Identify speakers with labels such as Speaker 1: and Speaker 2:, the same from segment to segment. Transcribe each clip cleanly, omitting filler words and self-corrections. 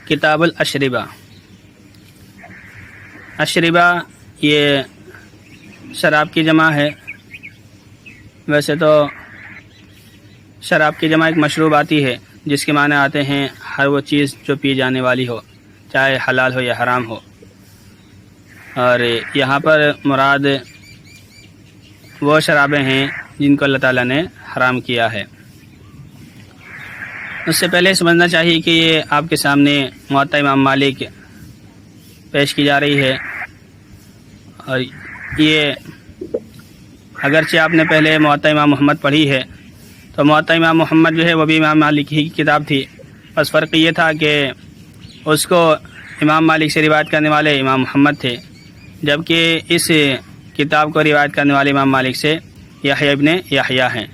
Speaker 1: کتاب الاشربہ۔ اشربہ یہ شراب کی جمع ہے۔ ویسے تو شراب کی جمع ایک مشروب آتی ہے جس کے معنی آتے ہیں ہر وہ چیز جو پی جانے والی ہو، چاہے حلال ہو یا حرام ہو، اور یہاں پر مراد وہ شرابیں ہیں جن کو اللہ تعالیٰ نے حرام کیا ہے۔ اس سے پہلے سمجھنا چاہیے کہ یہ آپ کے سامنے موطا امام مالک پیش کی جا رہی ہے، اور یہ اگرچہ آپ نے پہلے موطا امام محمد پڑھی ہے تو موطا امام محمد جو ہے وہ بھی امام مالک ہی کی کتاب تھی، بس فرق یہ تھا کہ اس کو امام مالک سے روایت کرنے والے امام محمد تھے، جبکہ اس کتاب کو روایت کرنے والے امام مالک سے یحییٰ ابن یحییٰ ہیں۔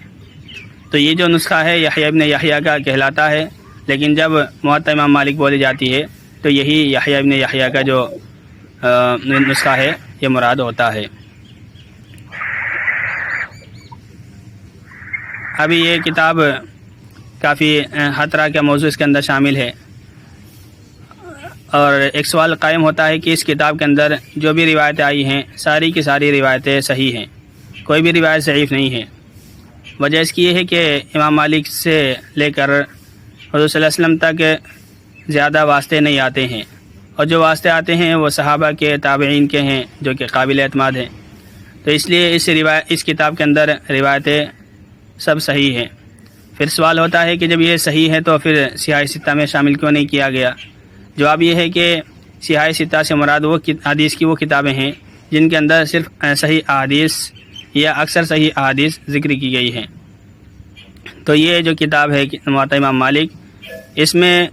Speaker 1: تو یہ جو نسخہ ہے یحییٰ ابن یحییٰ کا کہلاتا ہے، لیکن جب موطا امام مالک بولی جاتی ہے تو یہی یحییٰ ابن یحییٰ کا جو نسخہ ہے یہ مراد ہوتا ہے۔ ابھی یہ کتاب کافی ہر طرح کا موضوع اس کے اندر شامل ہے، اور ایک سوال قائم ہوتا ہے کہ اس کتاب کے اندر جو بھی روایتیں آئی ہیں ساری کی ساری روایتیں صحیح ہیں، کوئی بھی روایت ضعیف نہیں ہے۔ وجہ اس کی یہ ہے کہ امام مالک سے لے کر حضور صلی اللہ علیہ وسلم تک زیادہ واسطے نہیں آتے ہیں، اور جو واسطے آتے ہیں وہ صحابہ کے، تابعین کے ہیں، جو کہ قابل اعتماد ہیں۔ تو اس لیے اس کتاب کے اندر روایتیں سب صحیح ہیں۔ پھر سوال ہوتا ہے کہ جب یہ صحیح ہے تو پھر سیاہ ستہ میں شامل کیوں نہیں کیا گیا؟ جواب یہ ہے کہ سیاہ ستہ سے مراد وہ حدیث کی وہ کتابیں ہیں جن کے اندر صرف صحیح احادیث یا اکثر صحیح احادیث ذکر کی گئی ہیں۔ تو یہ جو کتاب ہے موطا امام مالک، اس میں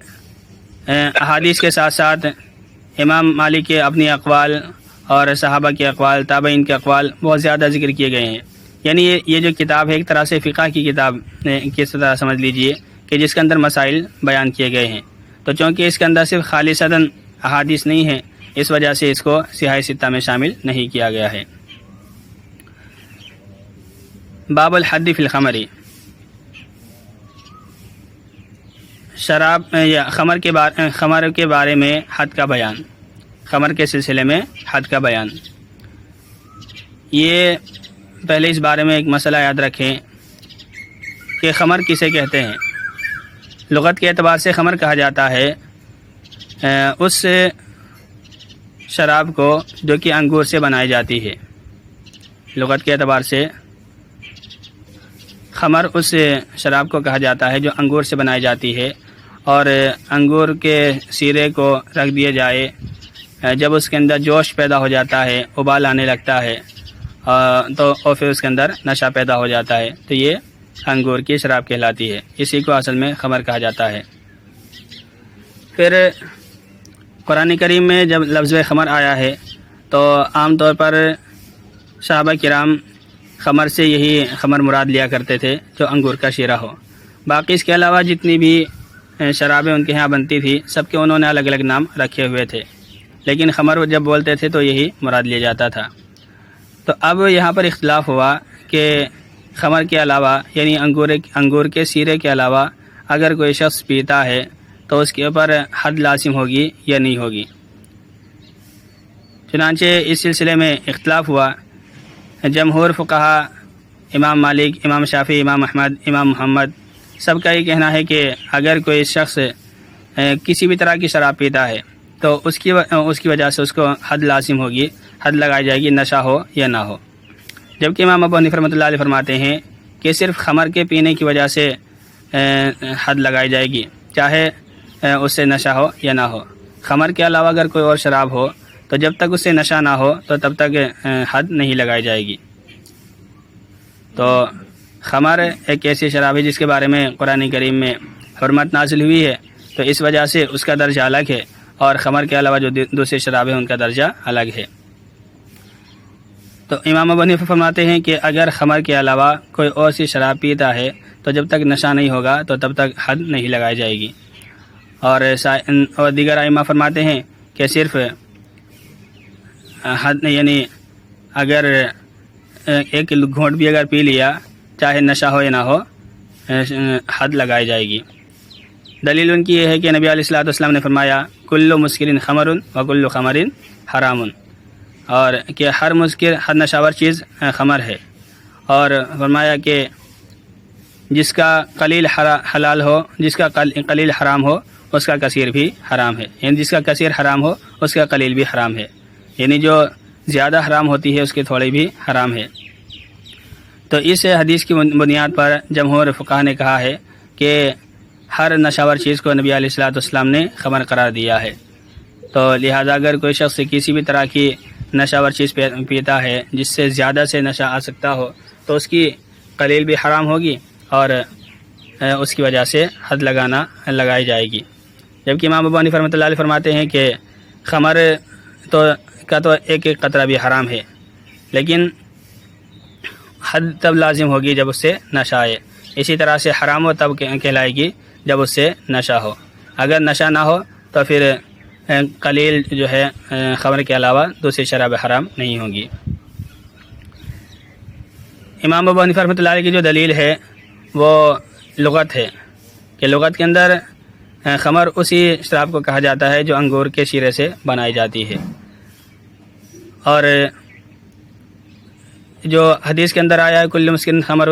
Speaker 1: احادیث کے ساتھ ساتھ امام مالک کے اپنی اقوال اور صحابہ کے اقوال، تابعین کے اقوال بہت زیادہ ذکر کیے گئے ہیں۔ یعنی یہ جو کتاب ہے ایک طرح سے فقہ کی کتاب کس طرح سمجھ لیجئے کہ جس کے اندر مسائل بیان کیے گئے ہیں۔ تو چونکہ اس کے اندر صرف خالصتاً احادیث نہیں ہیں، اس وجہ سے اس کو سیاہ ستہ میں شامل نہیں کیا گیا ہے۔ باب الحد فی الخمر، شراب یا خمر کے بارے میں حد کا بیان، خمر کے سلسلے میں حد کا بیان۔ یہ پہلے اس بارے میں ایک مسئلہ یاد رکھیں کہ خمر کسے کہتے ہیں۔ لغت کے اعتبار سے خمر کہا جاتا ہے اس شراب کو جو کہ انگور سے بنائی جاتی ہے۔ لغت کے اعتبار سے خمر اس شراب کو کہا جاتا ہے جو انگور سے بنائی جاتی ہے، اور انگور کے سیرے کو رکھ دیا جائے، جب اس کے اندر جوش پیدا ہو جاتا ہے، ابال آنے لگتا ہے، تو اور پھر اس کے اندر نشہ پیدا ہو جاتا ہے، تو یہ انگور کی شراب کہلاتی ہے۔ اسی کو اصل میں خمر کہا جاتا ہے۔ پھر قرآن کریم میں جب لفظ خمر آیا ہے تو عام طور پر صحابہ کرام خمر سے یہی خمر مراد لیا کرتے تھے جو انگور کا شیرہ ہو۔ باقی اس کے علاوہ جتنی بھی شرابیں ان کے ہاں بنتی تھی سب کے انہوں نے الگ الگ نام رکھے ہوئے تھے، لیکن خمر جب بولتے تھے تو یہی مراد لیا جاتا تھا۔ تو اب یہاں پر اختلاف ہوا کہ خمر کے علاوہ یعنی انگور کے سیرے کے علاوہ اگر کوئی شخص پیتا ہے تو اس کے اوپر حد لازم ہوگی یا نہیں ہوگی۔ چنانچہ اس سلسلے میں اختلاف ہوا۔ جمہور فقہا، امام مالک، امام شافعی، امام احمد، امام محمد، سب کا یہ کہنا ہے کہ اگر کوئی شخص کسی بھی طرح کی شراب پیتا ہے تو اس کی وجہ سے اس کو حد لازم ہوگی، حد لگائی جائے گی، نشہ ہو یا نہ ہو۔ جبکہ امام ابو حنیفہ رحمۃ اللہ علیہ فرماتے ہیں کہ صرف خمر کے پینے کی وجہ سے حد لگائی جائے گی، چاہے اس سے نشہ ہو یا نہ ہو۔ خمر کے علاوہ اگر کوئی اور شراب ہو تو جب تک اس سے نشہ نہ ہو تو تب تک حد نہیں لگائی جائے گی۔ تو خمر ایک ایسی شراب ہے جس کے بارے میں قرآن کریم میں حرمت نازل ہوئی ہے، تو اس وجہ سے اس کا درجہ الگ ہے، اور خمر کے علاوہ جو دوسری شرابیں ان کا درجہ الگ ہے۔ تو امام ابو حنیفہ فرماتے ہیں کہ اگر خمر کے علاوہ کوئی اور سی شراب پیتا ہے تو جب تک نشہ نہیں ہوگا تو تب تک حد نہیں لگائی جائے گی، اور دیگر ائمہ فرماتے ہیں کہ صرف حد یعنی اگر ایک گھونٹ بھی اگر پی لیا چاہے نشہ ہو یا نہ ہو حد لگائی جائے گی۔ دلیل ان کی یہ ہے کہ نبی علیہ الصلوۃ والسلام نے فرمایا کل مسکر خمر و کل خمر حرام، اور کہ ہر مسکر ہر نشاور چیز خمر ہے، اور فرمایا کہ جس کا قلیل حلال ہو، جس کا قلیل حرام ہو اس کا کثیر بھی حرام ہے، یعنی جس کا کثیر حرام ہو اس کا قلیل بھی حرام ہے، یعنی جو زیادہ حرام ہوتی ہے اس کی تھوڑی بھی حرام ہے۔ تو اس حدیث کی بنیاد پر جمہور فقہا نے کہا ہے کہ ہر نشاور چیز کو نبی علیہ الصلوۃ والسلام نے خمر قرار دیا ہے، تو لہٰذا اگر کوئی شخص کسی بھی طرح کی نشاور چیز پیتا ہے جس سے زیادہ سے نشہ آ سکتا ہو تو اس کی قلیل بھی حرام ہوگی اور اس کی وجہ سے حد لگائی جائے گی۔ جبکہ امام ابو حنیفہ رحمۃ اللہ علیہ فرماتے ہیں کہ خمر تو ایک ایک قطرہ بھی حرام ہے، لیکن حد تب لازم ہوگی جب اس سے نشہ آئے، اسی طرح سے حرام ہو تب کہلائے گی جب اس سے نشہ ہو، اگر نشہ نہ ہو تو پھر قلیل جو ہے خمر کے علاوہ دوسری شراب حرام نہیں ہوگی۔ امام ابو حنیفہ رحمۃ اللہ علیہ کی جو دلیل ہے وہ لغت ہے کہ لغت کے اندر خمر اسی شراب کو کہا جاتا ہے جو انگور کے شیرے سے بنائی جاتی ہے، اور جو حدیث کے اندر آیا ہے کل مسکر خمر،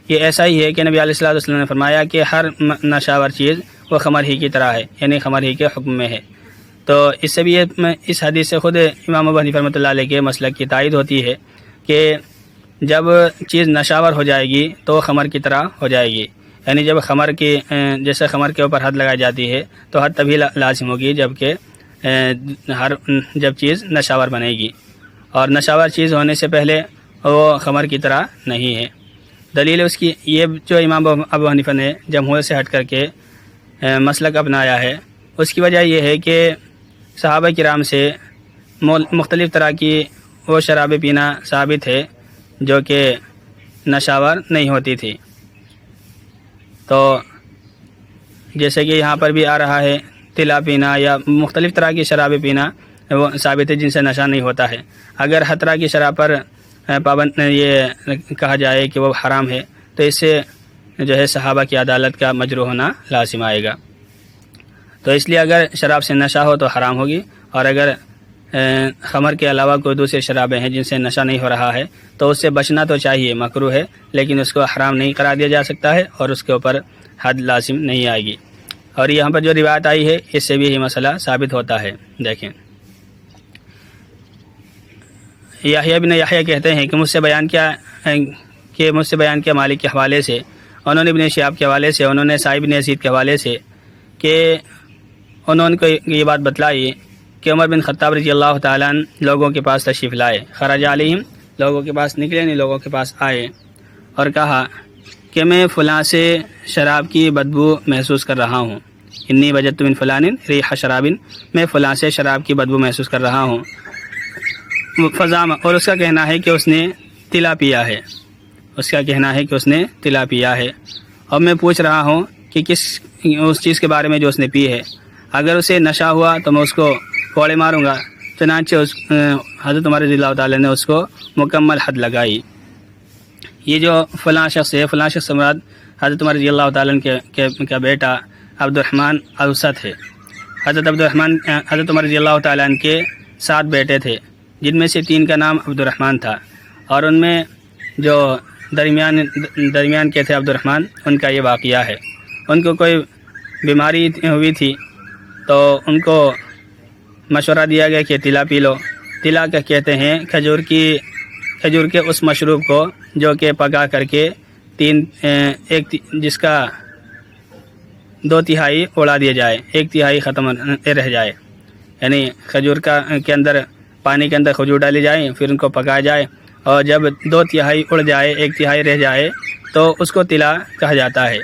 Speaker 1: یہ ایسا ہی ہے کہ نبی علیہ الصلوۃ والسلام نے فرمایا کہ ہر نشاور چیز وہ خمر ہی کی طرح ہے، یعنی خمر ہی کے حکم میں ہے۔ تو اس سے بھی اس حدیث سے خود امام ابو حنیفہ رحمۃ اللہ علیہ کے مسلک کی تائید ہوتی ہے کہ جب چیز نشاور ہو جائے گی تو خمر کی طرح ہو جائے گی، یعنی جب خمر کی جیسے خمر کے اوپر حد لگائی جاتی ہے تو حد تبھی لازم ہوگی جب چیز نشاور بنے گی، اور نشاور چیز ہونے سے پہلے وہ خمر کی طرح نہیں ہے۔ دلیل اس کی یہ جو امام ابو حنیفہ نے جمہور سے ہٹ کر کے مسلک اپنایا ہے، اس کی وجہ یہ ہے کہ صحابہ کرام سے مختلف طرح کی وہ شرابیں پینا ثابت ہے جو کہ نشاور نہیں ہوتی تھی، تو جیسے کہ یہاں پر بھی آ رہا ہے تلا پینا یا مختلف طرح کی شرابیں پینا وہ ثابت ہے جن سے نشہ نہیں ہوتا ہے۔ اگر ہر طرح کی شراب پر پابند یہ کہا جائے کہ وہ حرام ہے تو اس سے جو ہے صحابہ کی عدالت کا مجروح ہونا لازم آئے گا، تو اس لیے اگر شراب سے نشہ ہو تو حرام ہوگی، اور اگر خمر کے علاوہ کوئی دوسری شرابیں ہیں جن سے نشہ نہیں ہو رہا ہے تو اس سے بچنا تو چاہیے، مکروہ ہے، لیکن اس کو حرام نہیں قرار دیا جا سکتا ہے اور اس کے اوپر حد لازم نہیں آئے گی۔ اور یہاں پر جو روایت آئی ہے اس سے بھی یہ مسئلہ ثابت ہوتا ہے۔ دیکھیں یحییٰ بن یحییٰ کہتے ہیں کہ مجھ سے بیان کیا مالک کے حوالے سے، انہوں نے ابن شہاب کے حوالے سے، انہوں نے سعید بن یزید کے حوالے سے کہ انہوں نے کو یہ بات بتلائی کہ عمر بن خطاب رضی اللہ تعالیٰ عنہ لوگوں کے پاس تشریف لائے، خرج علیہم، لوگوں کے پاس نکلے نہیں، لوگوں کے پاس آئے اور کہا کہ میں فلاں سے شراب کی بدبو محسوس کر رہا ہوں، انی وجدت من فلان ریح شراب، میں فلاں سے شراب کی بدبو محسوس کر رہا ہوں، فزام، اور اس کا کہنا ہے کہ اس نے تلا پیا ہے، اس کا کہنا ہے کہ اس نے تلا پیا ہے، اور میں پوچھ رہا ہوں کہ اس چیز کے بارے میں جو اس نے پی ہے، اگر اسے نشہ ہوا تو میں اس کو کوڑے ماروں گا۔ چنانچہ حضرت عمر رضی اللہ تعالیٰ نے اس کو مکمل حد لگائی۔ یہ جو فلاں شخص ہے، فلاں شخص مراد حضرت عمر رضی اللہ تعالیٰ کا بیٹا عبد الرحمن اوسط ہے۔ حضرت عمر رضی اللہ تعالیٰ کے 7 بیٹے تھے، جن میں سے 3 کا نام عبد الرحمن تھا، اور ان میں جو درمیان کے تھے عبد الرحمن، ان کا یہ واقعہ ہے۔ ان کو کوئی بیماری ہوئی تھی تو ان کو مشورہ دیا گیا کہ تلا پی لو۔ تلا کا کہتے ہیں کھجور کے اس مشروب کو جو کہ پکا کر کے جس کا 2/3 اڑا دیا جائے، 1/3 ختم رہ جائے، یعنی کھجور کے اندر پانی کے اندر کھجور ڈالی جائے، پھر ان کو پکایا جائے، اور جب 2/3 اڑ جائے، 1/3 رہ جائے تو اس کو تلا کہا جاتا ہے۔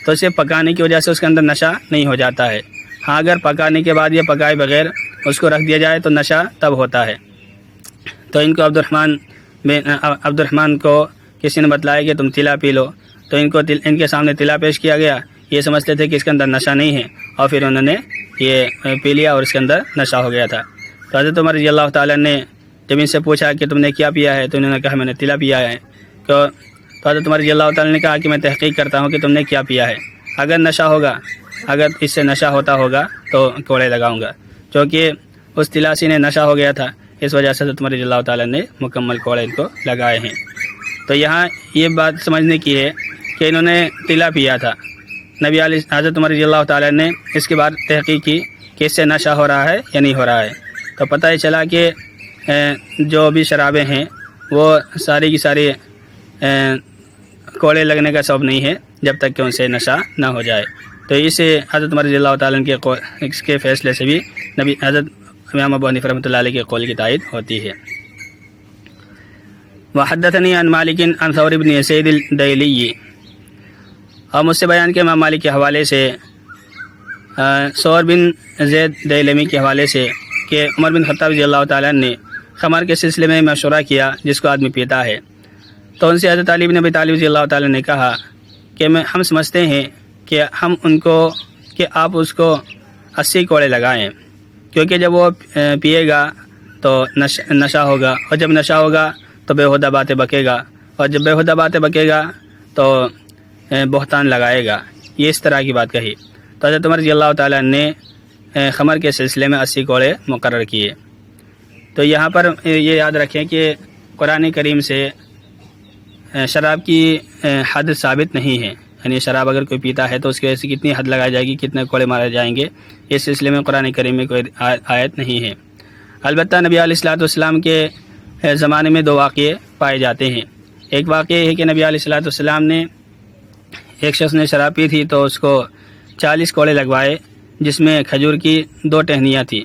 Speaker 1: تو اسے پکانے کی وجہ سے اس کے اندر نشہ نہیں ہو جاتا ہے۔ ہاں اگر پکانے کے بعد یا پکائے بغیر اس کو رکھ دیا جائے تو نشہ تب ہوتا ہے۔ تو ان کو عبد الرحمن کو کسی نے بتلایا کہ تم تلا پی لو، تو ان کے سامنے تلا پیش کیا گیا، یہ سمجھتے تھے کہ اس کے اندر نشہ نہیں ہے، اور پھر انہوں نے یہ پی لیا اور اس کے اندر نشہ ہو گیا تھا۔ تو حضرت عمر رضی اللہ تعالیٰ نے جب ان سے پوچھا کہ تم نے کیا پیا ہے تو انہوں نے کہا میں نے تلا پیا ہے۔ تو حضرت عمر رضی اللہ تعالیٰ نے کہا کہ میں تحقیق کرتا ہوں کہ تم نے کیا پیا ہے، اگر نشہ ہوگا اگر اس سے نشہ ہوتا ہوگا تو کوڑے لگاؤں گا، چونکہ اس تلاسی نے نشہ ہو گیا تھا، اس وجہ سے حضرت عمر رضی اللہ تعالیٰ نے مکمل کوڑے ان کو لگائے ہیں۔ تو یہاں یہ بات سمجھنے کی ہے کہ انہوں نے تلا پیا تھا، حضرت عمر رضی اللہ تعالیٰ نے اس کے بعد تحقیق کی کہ اس سے نشہ ہو رہا ہے یا نہیں ہو رہا ہے، تو پتہ ہی چلا کہ جو بھی شرابیں ہیں وہ ساری کی ساری کوڑے لگنے کا سبب نہیں ہے جب تک کہ ان سے نشہ نہ ہو جائے۔ تو اس حضرت عمر رضی اللہ تعالیٰ کے فیصلے سے بھی حضرت امام ابو حنیفہ رحمۃ اللہ علیہ کے قول کی تائید ہوتی ہے۔ وحدثنی عن مالک عن ثور بن یزید الدیلی، اور مجھ سے بیان کیا امام مالک کے حوالے سے ثور بن زید دیلمی کے حوالے سے کہ عمر بن خطاب رضی اللہ تعالیٰ نے خمر کے سلسلے میں مشورہ کیا جس کو آدمی پیتا ہے، تو ان سے حضرت علی بن ابی طالب رضی اللہ تعالیٰ نے کہا کہ ہم سمجھتے ہیں کہ آپ اس کو 80 کوڑے لگائیں، کیونکہ جب وہ پیے گا تو نشہ ہوگا، اور جب نشہ ہوگا تو بےہودہ باتیں بکے گا، اور جب بےہودہ باتیں بکے گا تو بہتان لگائے گا، یہ اس طرح کی بات کہی۔ تو حضرت عمر رضی اللہ تعالیٰ نے خمر کے سلسلے میں 80 کوڑے مقرر کیے۔ تو یہاں پر یہ یاد رکھیں کہ قرآن کریم سے شراب کی حد ثابت نہیں ہے، یعنی شراب اگر کوئی پیتا ہے تو اس کی وجہ سے کتنی حد لگائی جائے گی، کتنے کوڑے مارے جائیں گے، اس سلسلے میں قرآن کریم میں کوئی آیت نہیں ہے۔ البتہ نبی علیہ الصلوۃ والسلام کے زمانے میں 2 واقعے پائے جاتے ہیں۔ ایک واقعہ ہے کہ نبی علیہ الصلوۃ والسلام نے ایک شخص نے شراب پی تھی تو اس کو 40 کوڑے لگوائے، جس میں کھجور کی 2 ٹہنیاں تھیں،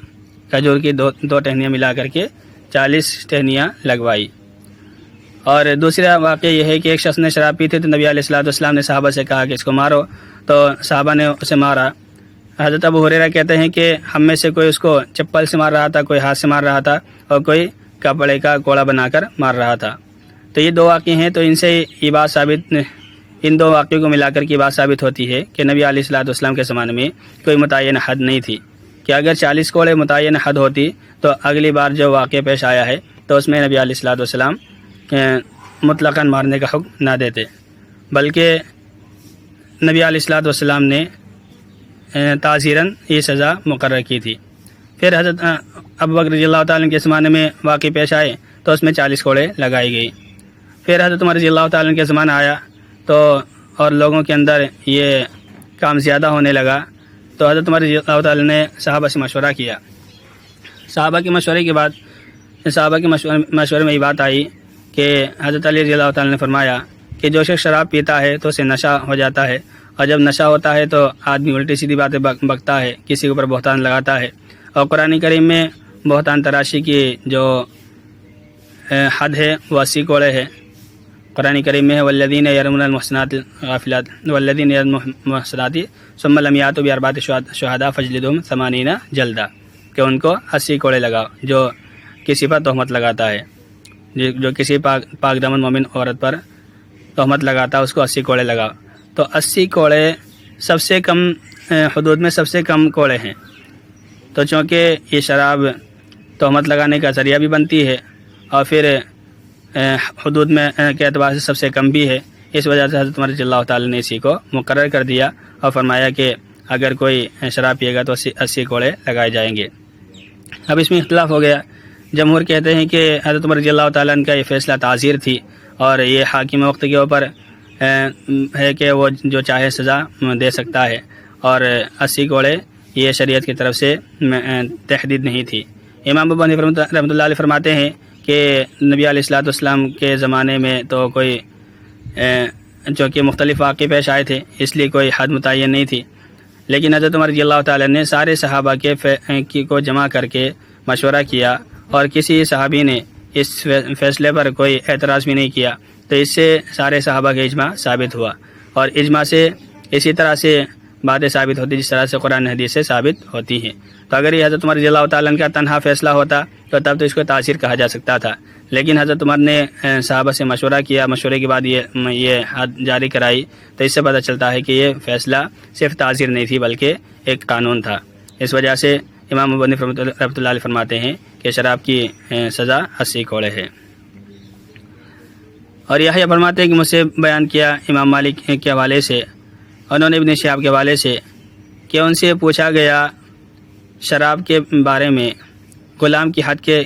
Speaker 1: کھجور کی 2 ٹہنیاں ملا کر کے 40 ٹہنیاں لگوائی۔ اور دوسرا واقعہ یہ ہے کہ ایک شخص نے شراب پی تھی تو نبی علیہ الصلوۃ والسلام نے صحابہ سے کہا کہ اس کو مارو، تو صحابہ نے اسے مارا۔ حضرت ابو ہریرہ کہتے ہیں کہ ہم میں سے کوئی اس کو چپل سے مار رہا تھا، کوئی ہاتھ سے مار رہا تھا، اور کوئی کپڑے کا کوڑا بنا کر مار رہا تھا۔ تو یہ 2 واقعے ہیں، تو ان سے یہ بات ان 2 واقعوں کو ملا کر کی بات ثابت ہوتی ہے کہ نبی علیہ الصلوۃ والسلام کے زمانے میں کوئی متعین حد نہیں تھی، کہ اگر 40 کوڑے متعین حد ہوتی تو اگلی بار جو واقعہ پیش آیا ہے تو اس میں نبی علیہ الصلوۃ والسلام مطلقاً مارنے کا حکم نہ دیتے، بلکہ نبی علیہ الصلوۃ والسلام نے تعزیراً یہ سزا مقرر کی تھی۔ پھر حضرت ابوبکر رضی اللہ تعالیٰ کے زمانے میں واقع پیش آئے تو اس میں 40 کوڑے لگائی گئی۔ پھر حضرت عمر رضی اللہ تعالیٰ کے زمانہ آیا تو اور لوگوں کے اندر یہ کام زیادہ ہونے لگا، تو حضرت عمر رضی اللہ تعالیٰ نے صحابہ سے مشورہ کیا۔ صحابہ کے مشورے کے بعد مشورے میں یہ بات آئی کہ حضرت علی رضی اللہ تعالیٰ نے فرمایا کہ جو شخص شراب پیتا ہے تو اسے نشہ ہو جاتا ہے، اور جب نشہ ہوتا ہے تو آدمی الٹی سیدھی باتیں بکتا ہے، کسی کے اوپر بہتان لگاتا ہے، اور قرآن کریم میں بہتان تراشی کی جو حد ہے وہ 80 کوڑے ہے۔ قرآن کریم میں ہے والذین یرمون المحصنات الغافلات والذین یرمون المحصنات ثم لم یأتوا بأربعۃ شہداء فاجلدوہم 80 جلدہ، کہ ان کو 80 کوڑے لگاؤ جو کسی پر تہمت لگاتا ہے، جو کسی پاک دامن مومن عورت پر تہمت لگاتا ہے اس کو 80 کوڑے لگاؤ۔ تو 80 کوڑے سب سے کم حدود میں سب سے کم کوڑے ہیں، تو چونکہ یہ شراب تہمت لگانے کا ذریعہ بھی بنتی ہے اور پھر حدود میں کے اعتبار سے سب سے کم بھی ہے، اس وجہ سے حضرت عمر رضی اللہ تعالیٰ نے اسی کو مقرر کر دیا اور فرمایا کہ اگر کوئی شراب پیے گا تو 80 کوڑے لگائے جائیں گے۔ اب اس میں اختلاف ہو گیا، جمہور کہتے ہیں کہ حضرت عمر رضی اللہ تعالیٰ عنہ کا یہ فیصلہ تعزیر تھی، اور یہ حاکم وقت کے اوپر ہے کہ وہ جو چاہے سزا دے سکتا ہے، اور 80 کوڑے یہ شریعت کی طرف سے تحدید نہیں تھی۔ امام ابو حنیفہ رحمۃ اللہ علیہ فرماتے ہیں کہ نبی علیہ الصلوۃ والسلام کے زمانے میں تو کوئی چونکہ مختلف واقعے پیش آئے تھے اس لیے کوئی حد متعین نہیں تھی، لیکن حضرت عمر رضی اللہ تعالیٰ نے سارے صحابہ کے کو جمع کر کے مشورہ کیا، اور کسی صحابی نے اس فیصلے پر کوئی اعتراض بھی نہیں کیا، تو اس سے سارے صحابہ کا اجماع ثابت ہوا، اور اجماع سے اسی طرح سے باتیں ثابت ہوتی جس طرح سے قرآن حدیث سے ثابت ہوتی ہیں۔ تو اگر یہ حضرت عمر رضی اللہ تعالیٰ کا تنہا فیصلہ ہوتا تو تب تو اس کو تعزیر کہا جا سکتا تھا، لیکن حضرت عمر نے صحابہ سے مشورہ کیا، مشورے کے بعد یہ حد جاری کرائی، تو اس سے پتہ چلتا ہے کہ یہ فیصلہ صرف تعزیر نہیں تھی بلکہ ایک قانون تھا۔ اس وجہ سے امام ابو حنیفہ رحمۃ اللہ علیہ فرماتے ہیں کہ شراب کی سزا 80 کوڑے ہے۔ اور یحییٰ فرماتے ہیں کہ مجھ سے بیان کیا امام مالک کے حوالے سے، انہوں نے ابن شہاب کے حوالے سے کہ ان سے پوچھا گیا شراب کے بارے میں، غلام کی حد کے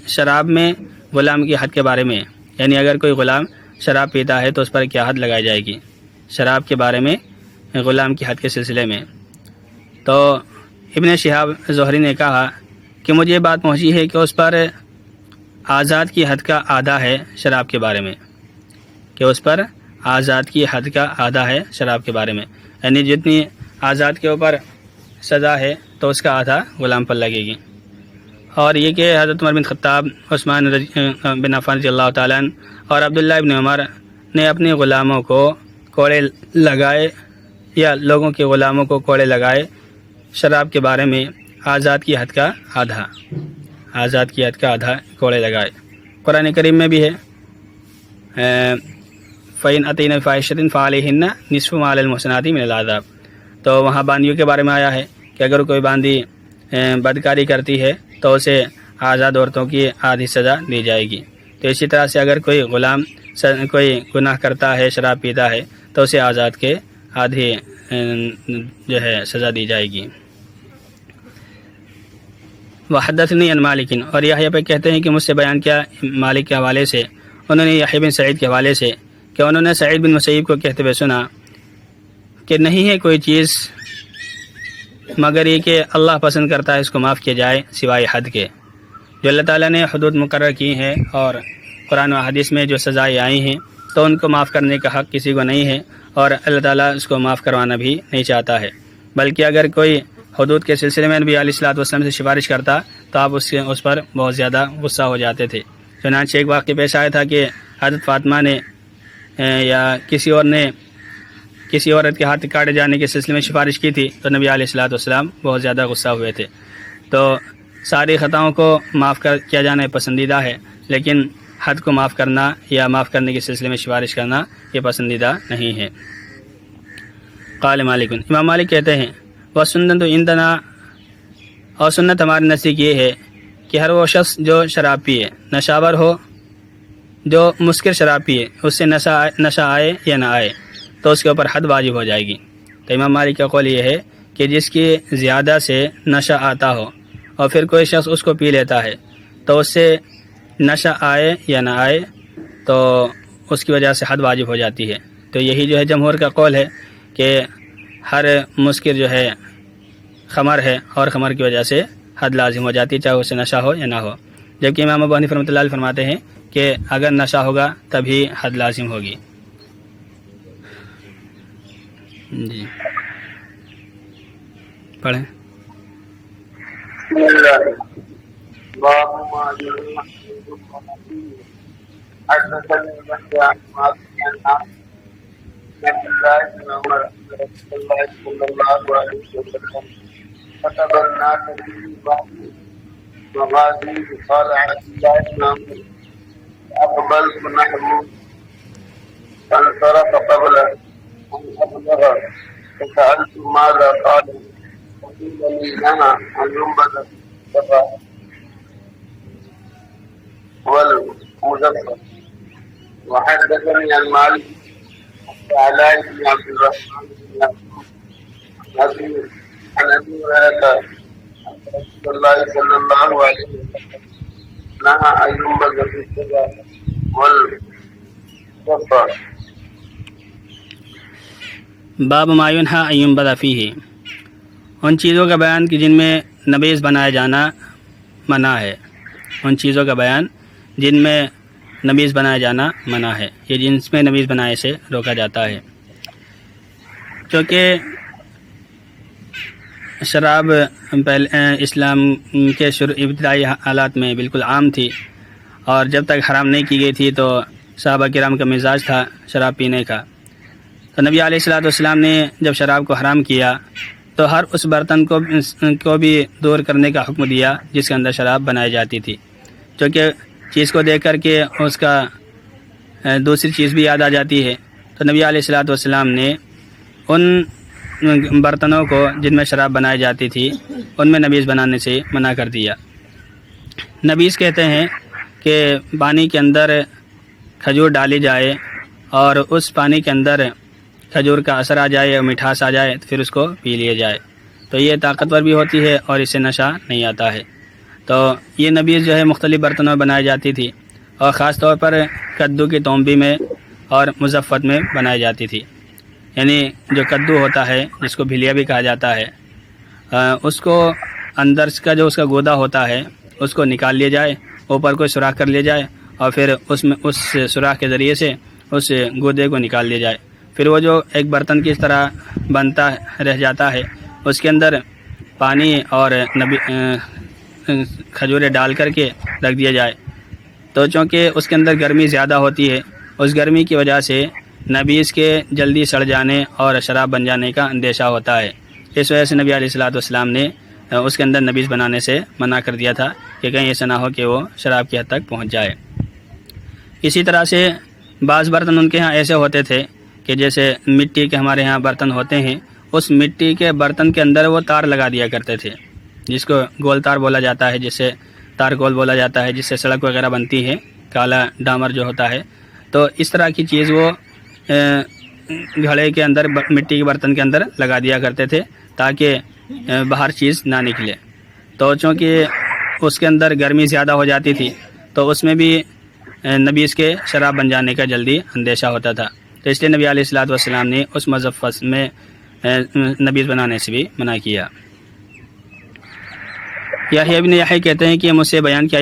Speaker 1: شراب میں غلام کی حد کے بارے میں، یعنی اگر کوئی غلام شراب پیتا ہے تو اس پر کیا حد لگائی جائے گی، شراب کے بارے میں غلام کی حد کے سلسلے میں۔ تو ابن شہاب زہری نے کہا کہ مجھے بات پہنچی ہے کہ اس پر آزاد کی حد کا آدھا ہے شراب کے بارے میں، کہ اس پر آزاد کی حد کا آدھا ہے شراب کے بارے میں، یعنی جتنی آزاد کے اوپر سزا ہے تو اس کا آدھا غلام پر لگے گی۔ اور یہ کہ حضرت عمر بن خطاب، عثمان بن عفان رضی اللہ تعالیٰ عنہ اور عبداللہ ابن عمر نے اپنے غلاموں کو کوڑے لگائے، یا لوگوں کے غلاموں کو کوڑے لگائے شراب کے بارے میں آزاد کی حد کا آدھا، آزاد کی حد کا آدھا کوڑے لگائے۔ قرآن کریم میں بھی ہے فَإِنْ أَتَيْنَ بِفَاحِشَةٍ فَعَلَيْهِنَّ نِصْفُ مَا عَلَى الْمُحْصَنَاتِ مِنَ الْعَذَابِ۔ تو وہاں باندیوں کے بارے میں آیا ہے کہ اگر کوئی باندی بدکاری کرتی ہے تو اسے آزاد عورتوں کی آدھی سزا دی جائے گی۔ تو اسی طرح سے اگر کوئی غلام کوئی گناہ کرتا ہے، شراب پیتا ہے، تو اسے آزاد کے آدھی جو ہے سزا دی جائے گی۔ وحدثنی عن مالک، اور یحییٰ پہ کہتے ہیں کہ مجھ سے بیان کیا مالک کے حوالے سے، انہوں نے یحییٰ بن سعید کے حوالے سے کہ انہوں نے سعید بن مسیب کو کہتے ہوئے سنا کہ نہیں ہے کوئی چیز مگر یہ کہ اللہ پسند کرتا ہے اس کو معاف کیا جائے سوائے حد کے۔ جو اللہ تعالیٰ نے حدود مقرر کی ہیں اور قرآن و حدیث میں جو سزائیں آئی ہیں تو ان کو معاف کرنے کا حق کسی کو نہیں ہے، اور اللہ تعالیٰ اس کو معاف کروانا بھی نہیں چاہتا ہے۔ بلکہ اگر کوئی حدود کے سلسلے میں نبی علیہ الصلوۃ والسلام سے سفارش کرتا تو آپ اس پر بہت زیادہ غصہ ہو جاتے تھے۔ چنانچہ ایک واقعہ پیش آیا تھا کہ حضرت فاطمہ نے یا کسی اور نے کسی عورت کے ہاتھ کاٹے جانے کے سلسلے میں سفارش کی تھی تو نبی علیہ الصلوۃ والسلام بہت زیادہ غصہ ہوئے تھے۔ تو ساری خطاؤں کو معاف کیا جانا پسندیدہ ہے، لیکن حد کو معاف کرنا یا معاف کرنے کے سلسلے میں سفارش کرنا یہ پسندیدہ نہیں ہے۔ قال مالک، امام مالک کہتے ہیں وسنت عندنا، اور سنت ہمارے نزدیک یہ ہے کہ ہر وہ شخص جو شراب پیے، نشاور ہو، جو مسکر شراب پیے، اس سے نشہ آئے یا نہ آئے تو اس کے اوپر حد واجب ہو جائے گی۔ تو امام مالک کا قول یہ ہے کہ جس کی زیادہ سے نشہ آتا ہو اور پھر کوئی شخص اس کو پی لیتا ہے تو اس سے نشہ آئے یا نہ آئے تو اس کی وجہ سے حد واجب ہو جاتی ہے۔ تو یہی جو ہے جمہور کا قول ہے کہ ہر مسکر جو ہے خمر ہے اور خمر کی وجہ سے حد لازم ہو جاتی ہے، چاہے اس سے نشہ ہو یا نہ ہو۔ جبکہ امام ابو حنیفہ رحمۃ اللہ علیہ فرماتے ہیں کہ اگر نشہ ہوگا تبھی حد لازم ہوگی۔ جی پڑھیں۔
Speaker 2: فسألت ماذا قال وقيل لي نهى أن ينبذ في الصفا والمزفر. وحدثني عن مالك علاء بن عبد الرحمن بن عن أبي هريرة أن رسول الله صلى الله عليه وسلم نهى أن ينبذ في الصفا والمزفر.
Speaker 1: باب ما ينهى أن ينبذ فيه، ان چیزوں کا بیان کہ جن میں نبیذ بنایا جانا منع ہے، ان چیزوں کا بیان جن میں نبیذ بنایا جانا منع ہے، یہ جنس میں نبیذ بنائے سے روکا جاتا ہے۔ کیونکہ شراب اسلام کے ابتدائی حالات میں بالکل عام تھی، اور جب تک حرام نہیں کی گئی تھی تو صحابہ کرام کا مزاج تھا شراب پینے کا۔ تو نبی علیہ الصلوۃ والسلام نے جب شراب کو حرام کیا تو ہر اس برتن کو بھی دور کرنے کا حکم دیا جس کے اندر شراب بنائی جاتی تھی، کیونکہ چیز کو دیکھ کر کے اس کا دوسری چیز بھی یاد آ جاتی ہے۔ تو نبی علیہ الصلوۃ والسلام نے ان برتنوں کو جن میں شراب بنائی جاتی تھی ان میں نبیذ بنانے سے منع کر دیا۔ نبیذ کہتے ہیں کہ پانی کے اندر کھجور ڈالی جائے اور اس پانی کے اندر کھجور کا اثر آ جائے اور مٹھاس آ جائے تو پھر اس کو پی لیا جائے۔ تو یہ طاقتور بھی ہوتی ہے اور اس سے نشہ نہیں آتا ہے۔ تو یہ نبیذ جو ہے مختلف برتنوں میں بنائی جاتی تھی، اور خاص طور پر کدو کی تونبی میں اور مزفت میں بنائی جاتی تھی۔ یعنی جو کدو ہوتا ہے، جس کو بھلیا بھی کہا جاتا ہے، اس کو اندر کا جو اس کا گودا ہوتا ہے اس کو نکال لیا جائے، اوپر کوئی سوراخ کر لیا جائے، اور پھر اس سوراخ کے ذریعے سے اس گودے کو نکال لیا جائے۔ پھر وہ جو ایک برتن کی اس طرح بنتا رہ جاتا ہے، اس کے اندر پانی اور کھجورے ڈال کر کے رکھ دیا جائے۔ تو چونکہ اس کے اندر گرمی زیادہ ہوتی ہے، اس گرمی کی وجہ سے نبیذ کے جلدی سڑ جانے اور شراب بن جانے کا اندیشہ ہوتا ہے۔ اس وجہ سے نبی علیہ الصلوۃ والسلام نے اس کے اندر نبیذ بنانے سے منع کر دیا تھا کہ کہیں ایسا نہ ہو کہ وہ شراب کی حد تک پہنچ جائے۔ اسی طرح سے بعض برتن ان کے ہاں ایسے ہوتے تھے کہ جیسے مٹی کے ہمارے ہاں برتن ہوتے ہیں، اس مٹی کے برتن کے اندر وہ تار لگا دیا کرتے تھے، جس کو گول تار بولا جاتا ہے، جس سے تار گول بولا جاتا ہے، جس سے سڑک وغیرہ بنتی ہے، کالا ڈامر جو ہوتا ہے۔ تو اس طرح کی چیز وہ گھڑے کے اندر، مٹی کے برتن کے اندر لگا دیا کرتے تھے تاکہ باہر چیز نہ نکلے۔ تو چونکہ اس کے اندر گرمی زیادہ ہو جاتی تھی تو اس میں بھی نبیذ کے شراب بن جانے کا جلدی اندیشہ ہوتا تھا، تو اس لیے نبی علیہ الصلوۃ والسلام نے اس مزفت میں نبیذ بنانے سے بھی منع کیا۔ یحییٰ ابن یحییٰ کہتے ہیں کہ مجھ سے بیان کیا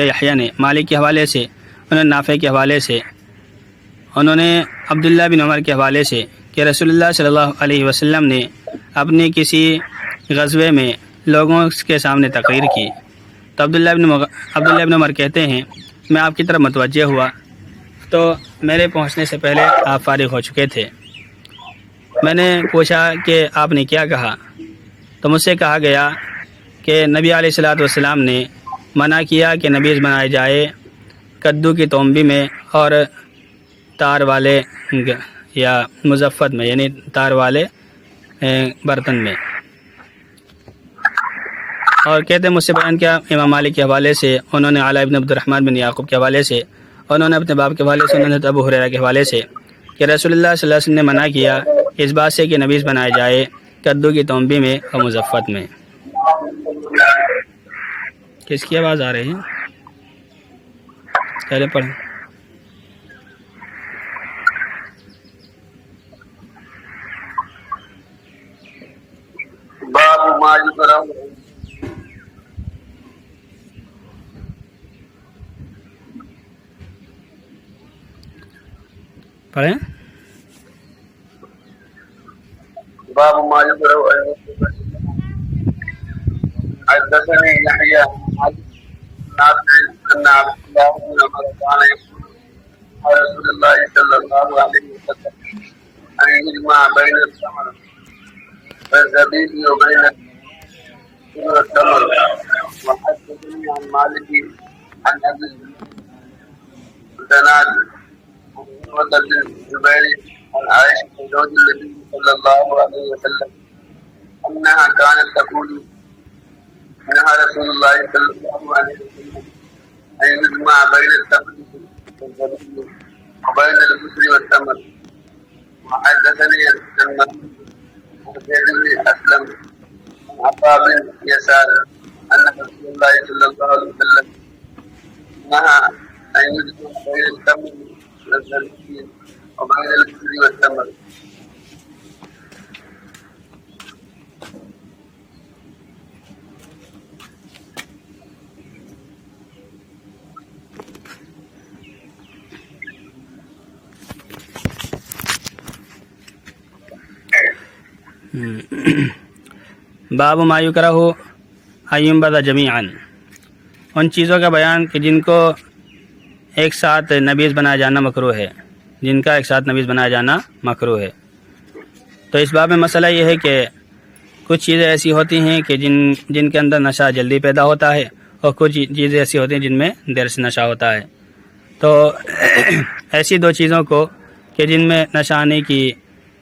Speaker 1: یحییٰ نے مالک کے حوالے سے، انہوں نے نافع کے حوالے سے، انہوں نے عبداللہ بن عمر کے حوالے سے کہ رسول اللہ صلی اللہ علیہ وسلم نے اپنے کسی غزوے میں لوگوں کے سامنے تقریر کی۔ تو عبداللہ بن عمر کہتے ہیں میں آپ کی طرف متوجہ ہوا تو میرے پہنچنے سے پہلے آپ فارغ ہو چکے تھے۔ میں نے پوچھا کہ آپ نے کیا کہا؟ تو مجھ سے کہا گیا کہ نبی علیہ الصلوۃ والسلام نے منع کیا کہ نبیذ بنائے جائے کدو کی تونبی میں اور تار والے یا مزفت میں، یعنی تار والے برتن میں۔ اور کہتے ہیں مجھ سے بیان کیا امام مالک کے حوالے سے، انہوں نے علاء بن عبد الرحمن بن یعقوب کے حوالے سے، انہوں نے اپنے باپ کے حوالے سے، انہوں نے ابو ہریرہ کے حوالے سے کہ رسول اللہ صلی اللہ علیہ وسلم نے منع کیا اس بات سے کہ نبیذ بنائے جائے کدو کی تونبی میں اور مزفت میں۔ کس کی آواز آ رہی ہے؟ پہلے پڑھیں۔
Speaker 2: باب ما یکرہ
Speaker 1: پڑھیں۔
Speaker 2: باب ما یکرہ حدثني يحيى عن نافع ان عبد الله بن عمر كان يقول قال رسول الله صلى الله عليه وسلم ان يجمع بين الثمر والزبيب وبين التمر. وحدثني عن مالك عن ابي الزناد عن عروة بن الزبير عن عائشة زوج النبي صلى الله عليه وسلم انها كانت تقول نهى رسول الله صلى الله عليه وسلم ان يجمع بين التمر والزبيب وبين البصر والتمر. وحدثني عن زيد بن اسلم عن عطاء بن يسار ان رسول الله صلى الله عليه وسلم نهى ان يجمع بين التمر والزبيب وبين البصر والتمر.
Speaker 1: باب ما یکرہ ان ینبذ جمیعا، ان چیزوں کا بیان کہ جن کو ایک ساتھ نبیذ بنایا جانا مکروہ ہے، جن کا ایک ساتھ نبیذ بنایا جانا مکروہ ہے۔ تو اس باب میں مسئلہ یہ ہے کہ کچھ چیزیں ایسی ہوتی ہیں کہ جن کے اندر نشہ جلدی پیدا ہوتا ہے، اور کچھ چیزیں ایسی ہوتی ہیں جن میں دیر سے نشہ ہوتا ہے۔ تو ایسی دو چیزوں کو کہ جن میں نشہ آنے کی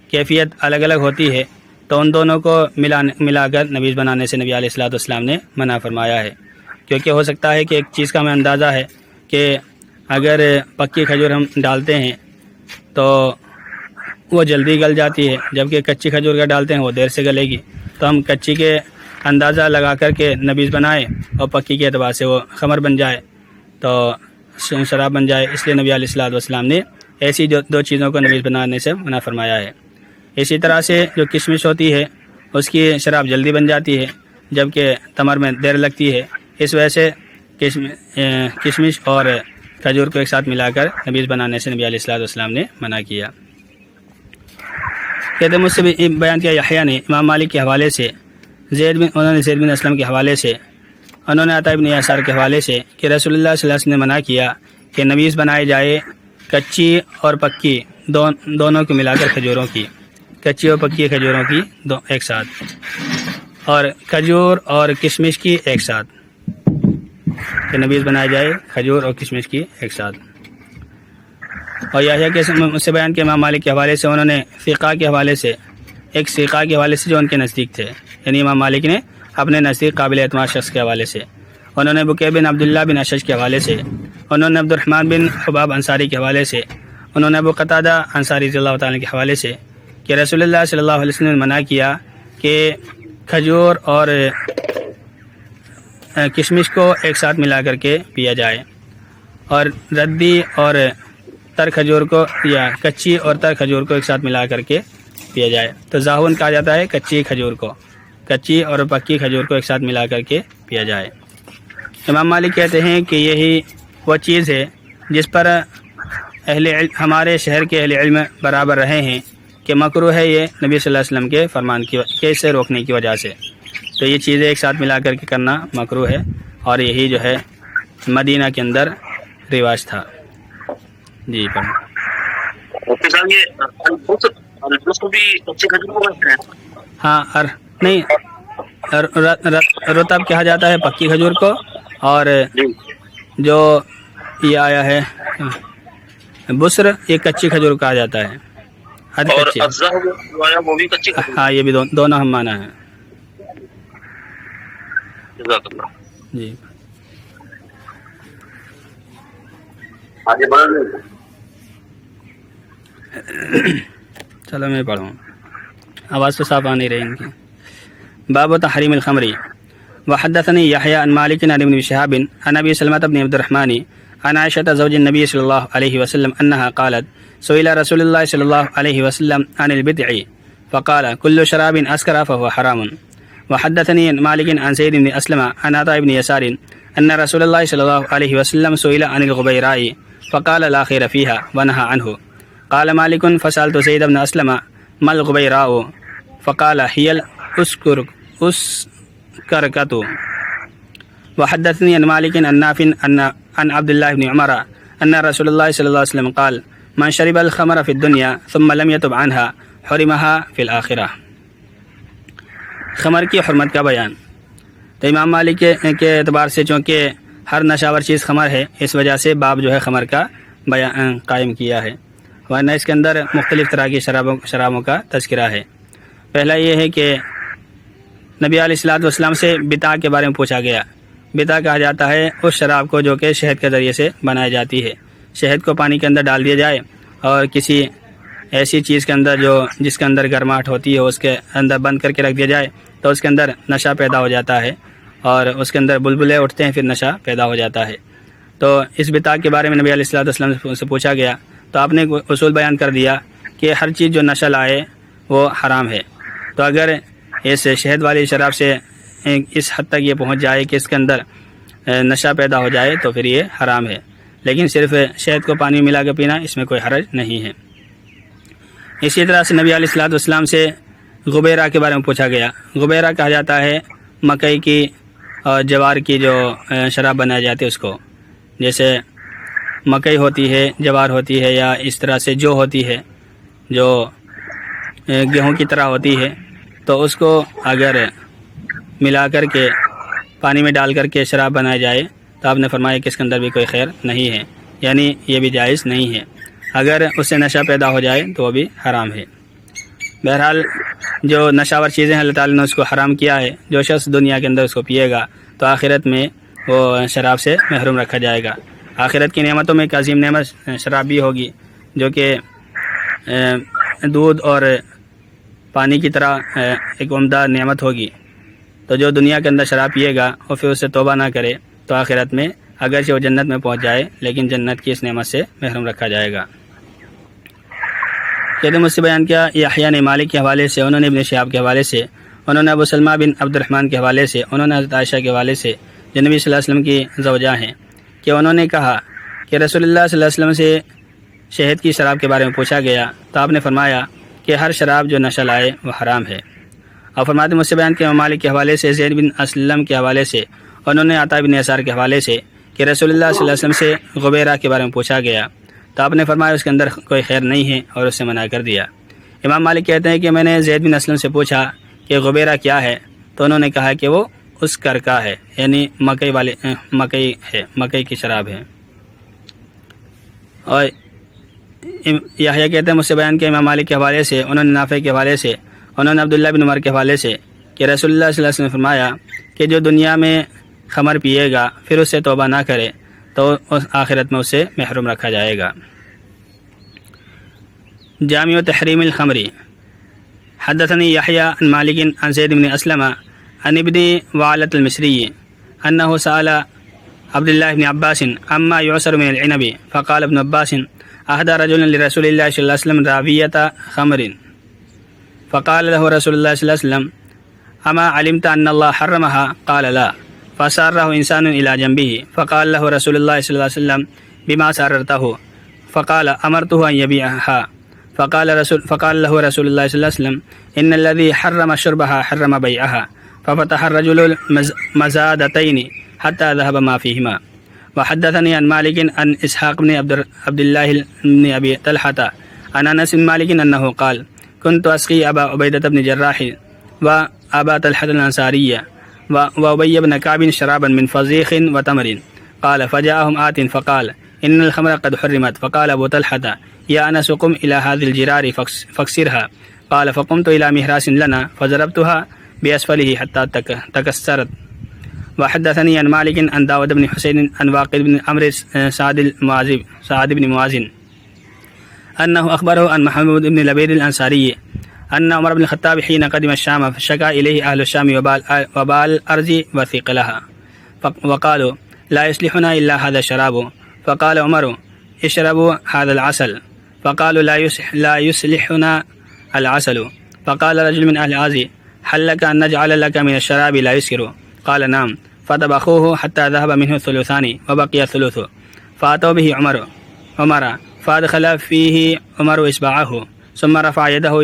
Speaker 1: کیفیت الگ الگ ہوتی ہے، تو ان دونوں کو ملا کر نبیذ بنانے سے نبی علیہ الصلوۃ والسلام نے منع فرمایا ہے، کیونکہ ہو سکتا ہے کہ ایک چیز کا ہمیں اندازہ ہے کہ اگر پکی کھجور ہم ڈالتے ہیں تو وہ جلدی گل جاتی ہے، جبکہ کچی کھجور کا ڈالتے ہیں وہ دیر سے گلے گی۔ تو ہم کچی کے اندازہ لگا کر کے نبیذ بنائیں اور پکی کے اعتبار سے وہ خمر بن جائے تو شراب بن جائے، اس لیے نبی علیہ الصلوۃ والسلام نے ایسی دو چیزوں کو نبیذ بنانے سے منع فرمایا ہے۔ اسی طرح سے جو کشمش ہوتی ہے اس کی شراب جلدی بن جاتی ہے، جبکہ تمر میں دیر لگتی ہے، اس وجہ سے کشمش اور کھجور کو ایک ساتھ ملا کر نبیذ بنانے سے نبی علیہ الصلوۃ والسلام نے منع کیا۔ کہتے مجھ سے بھی بیان کیا یحییٰ نے امام مالک کے حوالے سے زید بن اسلم کے حوالے سے، انہوں نے عطا ابن یسار کے حوالے سے کہ رسول اللہ صلی اللہ علیہ وسلم نے منع کیا کہ نبیذ بنائے جائے کچی اور پکی دونوں کو ملا کر کھجوروں کی، کچی اور پکی کھجوروں کی ایک ساتھ، اور کھجور اور کشمش کی ایک ساتھ، کہ نبیذ بنائے جائے کھجور اور کشمش کی ایک ساتھ۔ اور یحییٰ کے مجھ سے بیان کیا امام مالک کے حوالے سے، انہوں نے فقہ کے حوالے سے، ایک فقہ کے حوالے سے جو ان کے نزدیک تھے، یعنی امام مالک نے اپنے نزدیک قابل اعتماد شخص کے حوالے سے، انہوں نے بکیر بن عبداللہ بن اشج کے حوالے سے، انہوں نے عبد الرحمن بن حباب انصاری کے حوالے سے، انہوں نے ابو قتادہ انصاری رضی اللہ تعالیٰ کے حوالے سے کہ رسول اللہ صلی اللہ علیہ وسلم نے منع کیا کہ کھجور اور کشمش کو ایک ساتھ ملا کر کے پیا جائے، اور ردی اور تر کھجور کو یا کچی اور تر کھجور کو ایک ساتھ ملا کر کے پیا جائے۔ تو زاہون کہا جاتا ہے کچی کھجور کو، کچی اور پکی کھجور کو ایک ساتھ ملا کر کے پیا جائے۔ امام مالک کہتے ہیں کہ یہی وہ چیز ہے جس پر اہل علم، ہمارے شہر کے اہل علم برابر رہے ہیں کہ مکروہ ہے یہ نبی صلی اللہ علیہ وسلم کے فرمان کی سے روکنے کی وجہ سے، تو یہ چیزیں ایک ساتھ ملا کر کے کرنا مکروہ ہے، اور یہی جو ہے مدینہ کے اندر رواج تھا۔ جی پڑھیں۔ ہاں نہیں، رطب کہا جاتا ہے پکی کھجور کو، اور جو یہ آیا ہے بسر یہ کچی کھجور کہا جاتا ہے، ہاں یہ بھی دونوں ہم مانا ہے۔ جی چلو میں پڑھوں، آواز تو صاف آ نہیں رہی ان کی۔ باب تحریم الخمر۔ وحدثني يحيى عن مالك عن ابن شهاب عن ابي سلمة بن عبد الرحمن عن عائشة زوج النبي صلى الله عليه وسلم انها قالت سئل رسول الله صلى الله عليه وسلم عن البدع فقال كل شراب اسكر فهو حرام۔ وحدثني مالك عن زيد بن اسلم عن عطاء بن يسار ان رسول الله صلى الله عليه وسلم سئل عن الغبيراء فقال لا خير فيها ونهى عنه۔ قال مالك فسألت زيد بن اسلم ما الغبيراء فقال هي الأسكركة۔ وحدثني عن مالك عن نافع عن عبد الله بن عمر ان رسول الله صلى الله عليه وسلم قال من شرب الخمر في الدنيا ثم لم يتب عنها حرمها في الآخرة۔ خمر کی حرمت کا بیان۔ تو امام مالک کے اعتبار سے چونکہ ہر نشاور چیز خمر ہے، اس وجہ سے باب جو ہے خمر کا بیان قائم کیا ہے، ورنہ اس کے اندر مختلف طرح کی شرابوں کا تذکرہ ہے۔ پہلا یہ ہے کہ نبی علیہ الصلوۃ والسلام سے بتا کے بارے میں پوچھا گیا۔ بتا کہا جاتا ہے اس شراب کو جو کہ شہد کے ذریعے سے بنائی جاتی ہے، شہد کو پانی کے اندر ڈال دیا جائے اور کسی ایسی چیز کے اندر جس کے اندر گرماہٹ ہوتی ہے اس کے اندر بند کر کے رکھ دیا جائے تو اس کے اندر نشہ پیدا ہو جاتا ہے، اور اس کے اندر بلبلے اٹھتے ہیں، پھر نشہ پیدا ہو جاتا ہے۔ تو اس بتا کے بارے میں نبی علیہ الصلوۃ والسلام سے پوچھا گیا تو آپ نے اصول بیان کر دیا کہ ہر چیز جو نشہ لائے وہ حرام ہے۔ تو اگر اس شہد والی شراب سے اس حد تک یہ پہنچ جائے کہ اس کے اندر نشہ پیدا ہو جائے تو پھر یہ حرام ہے، لیکن صرف شہد کو پانی میں ملا کے پینا اس میں کوئی حرج نہیں ہے۔ اسی طرح سے نبی علیہ الصلوۃ والسلام سے غبیرہ کے بارے میں پوچھا گیا۔ غبیرہ کہا جاتا ہے مکئی کی اور جوار کی جو شراب بنائی جاتی ہے اس کو، جیسے مکئی ہوتی ہے، جوار ہوتی ہے، یا اس طرح سے جو ہوتی ہے جو گیہوں کی طرح ہوتی ہے، تو اس کو اگر ملا کر کے پانی میں ڈال کر کے شراب بنائی جائے تو آپ نے فرمایا کہ اس کے اندر بھی کوئی خیر نہیں ہے، یعنی یہ بھی جائز نہیں ہے۔ اگر اس سے نشہ پیدا ہو جائے تو وہ بھی حرام ہے۔ بہرحال جو نشاور چیزیں ہیں اللہ تعالیٰ نے اس کو حرام کیا ہے، جو شخص دنیا کے اندر اس کو پیے گا تو آخرت میں وہ شراب سے محروم رکھا جائے گا۔ آخرت کی نعمتوں میں ایک عظیم نعمت شراب بھی ہوگی، جو کہ دودھ اور پانی کی طرح ایک عمدہ نعمت ہوگی، تو جو دنیا کے اندر شراب پیے گا اور پھر اس سے توبہ نہ کرے تو آخرت میں اگرچہ وہ جنت میں پہنچ جائے لیکن جنت کی اس نعمت سے محروم رکھا جائے گا۔ کہتے ہیں مجھ سے بیان کیا یحییٰ نے مالک کے حوالے سے، انہوں نے ابن شہاب کے حوالے سے، انہوں نے ابو سلمہ بن عبد الرحمن کے حوالے سے، انہوں نے حضرت عائشہ کے حوالے سے جو نبی صلی اللہ علیہ وسلم کی زوجہ ہیں کہ انہوں نے کہا کہ رسول اللہ صلی اللہ علیہ وسلم سے شہد کی شراب کے بارے میں پوچھا گیا تو آپ نے فرمایا کہ ہر شراب جو نشہ لائے وہ حرام ہے۔ اور فرماتے مجھ سے بیان کیا مالک کے حوالے سے، زید بن اسلم کے حوالے سے، انہوں نے عطا بن یسار کے حوالے سے کہ رسول اللہ صلی اللہ علیہ وسلم سے غبیرہ کے بارے میں پوچھا گیا تو آپ نے فرمایا اس کے اندر کوئی خیر نہیں ہے اور اس سے منع کر دیا۔ امام مالک کہتے ہیں کہ میں نے زید بن اسلم سے پوچھا کہ غبیرہ کیا ہے تو انہوں نے کہا کہ وہ اس کرکا ہے، یعنی مکئی کی شراب ہے۔ اور یحییٰ کہتے ہیں مجھ سے بیان کیا امام مالک کے حوالے سے، انہوں نے نافع کے حوالے سے، انہوں نے عبداللہ بن عمر کے حوالے سے کہ رسول اللہ صلی اللہ علیہ وسلم نے فرمایا کہ جو دنیا میں خمر پیے گا پھر اس سے توبہ نہ کرے تو اس آخرت میں اسے محروم رکھا جائے گا۔ جامع تحریم الخمر حدثني يحيى عن مالك عن زيد بن أسلم عن ابن وعلة المصري أنه سأل عبد الله بن عباس عما يعصر من العنب فقال ابن عباس أهدى رجل لرسول الله صلى الله عليه وسلم راوية خمر فقال له رسول الله صلى الله عليه وسلم أما علمت أن الله حرمها قال لا فساره إنسان إلى جنبه فقال له رسول الله صلى الله عليه وسلم بما سررته فقال أمرته أن يبيعها فقال له رسول الله صلى الله عليه وسلم إن الذي حرم شربها حرم بيعها ففتح الرجل المزادتين حتى ذهب ما فيهما۔ وحدثني عن مالك عن إسحاق بن عبد الله بن أبي طلحة عن أنس بن مالك أنه قال كنت أسقي أبا عبيدة بن جراح وأبا طلحة الأنصاري وأبي بن كعب شرابا من فضيخ وتمر قال فجاءهم آت فقال إن الخمر قد حرمت فقال أبو طلحة يا أنس قم إلى هذه الجرار فاكسرها قال فقمت إلى مهراس لنا فضربتها بأسفله حتى تكسرت۔ وحدثني عن مالك عن داود بن حسين عن واقد بن عمرو سعد بن موازن أنه أخبره عن محمود بن لبيد الأنصاري أن عمر بن الخطاب حين قدم الشام فشكى إليه أهل الشام وبال الأرض وثقلها وقالوا لا يصلحنا إلا هذا الشراب فقال عمر اشربوا هذا العسل فقالوا لا يصلحنا العسل فقال رجل من أهل عازي هل لك أن نجعل لك من الشراب لا يسكر قال نعم فطبخوه حتى ذهب منه الثلثان وبقي الثلث فأتوا به عمر فأدخل فيه عمر إصبعه ثم رفع يده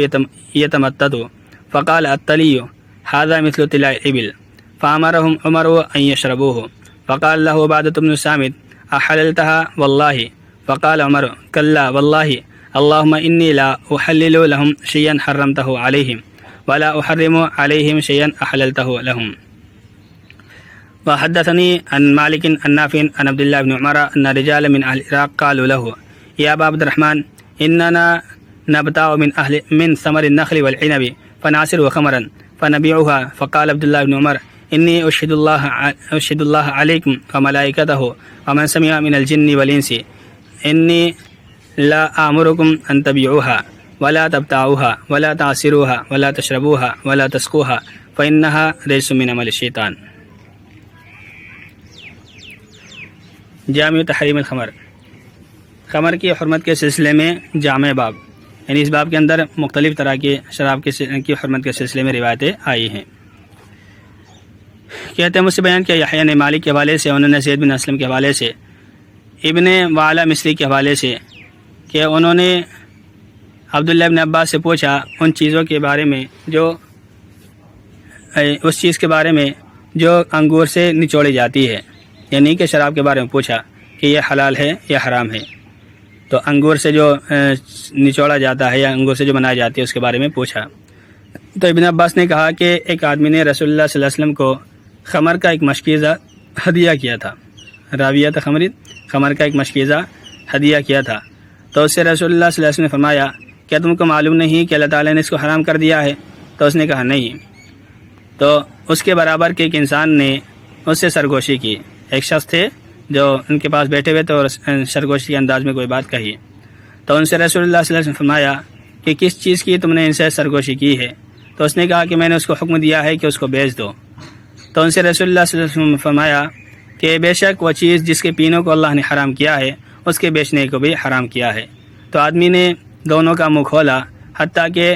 Speaker 1: يتمتد فقال الطلي هذا مثل طلاء الإبل فأمرهم عمر أن يشربوه فقال له عبادة بن الصامت أحللتها والله فقال عمر كلا والله اللهم إني لا أحلل لهم شيئا حرمته عليهم ولا أحرم عليهم شيئا أحللته لهم۔ وحدثني عن مالك عن نافع عن عبد الله بن عمر أن رجالا من أهل العراق قالوا له يا أبا عبد الرحمن إننا نبتاع من ثمر النخل والعنب فنعصره خمرا فنبيعها فقال عبد الله بن عمر إني أشهد الله عليكم وملائكته ومن سمع من الجن والإنس إني لا آمركم أن تبيعوها ولا تبتاعوها ولا تعصروها ولا تشربوها ولا تسقوها فإنها رجس من عمل الشيطان۔ جامع تحریم الخمر، خمر کی حرمت کے سلسلے میں جامع باب، یعنی اس باب کے اندر مختلف طرح کے شراب کی حرمت کے سلسلے میں روایتیں آئی ہیں۔ کہتے ہیں مجھ سے بیان کیا یحییٰ نے مالک کے حوالے سے، انہوں نے زید بن اسلم کے حوالے سے، ابن وعلہ مصری کے حوالے سے کہ انہوں نے عبداللہ بن عباس سے پوچھا ان چیزوں کے بارے میں اس چیز کے بارے میں جو انگور سے نچوڑی جاتی ہے، یعنی کہ شراب کے بارے میں پوچھا کہ یہ حلال ہے یا حرام ہے، تو انگور سے جو نچوڑا جاتا ہے یا انگور سے جو بنائی جاتی ہے اس کے بارے میں پوچھا۔ تو ابن عباس نے کہا کہ ایک آدمی نے رسول اللہ صلی اللہ علیہ وسلم کو خمر کا ایک مشکیزہ ہدیہ کیا تھا، راویہ خمر کا ایک مشکیزہ ہدیہ کیا تھا، تو اس سے رسول اللہ صلی اللہ علیہ وسلم نے فرمایا کیا تم کو معلوم نہیں کہ اللہ تعالیٰ نے اس کو حرام کر دیا ہے؟ تو اس نے کہا نہیں۔ تو اس کے برابر کے ایک انسان نے اس سے سرگوشی کی، ایک شخص تھے جو ان کے پاس بیٹھے ہوئے تھے اور سرگوشی کے انداز میں کوئی بات کہی، تو ان سے رسول اللہ صلی اللہ علیہ وسلم نے فرمایا کہ کس چیز کی تم نے ان سے سرگوشی کی ہے؟ تو اس نے کہا کہ میں نے اس کو حکم دیا ہے کہ اس کو بیچ دو۔ تو ان سے رسول اللہ صلی اللہ علیہ وسلم نے فرمایا کہ بے شک وہ چیز جس کے پینوں کو اللہ نے حرام کیا ہے اس کے بیچنے کو بھی حرام کیا ہے۔ تو آدمی نے دونوں کا منہ کھولا حتیٰ کہ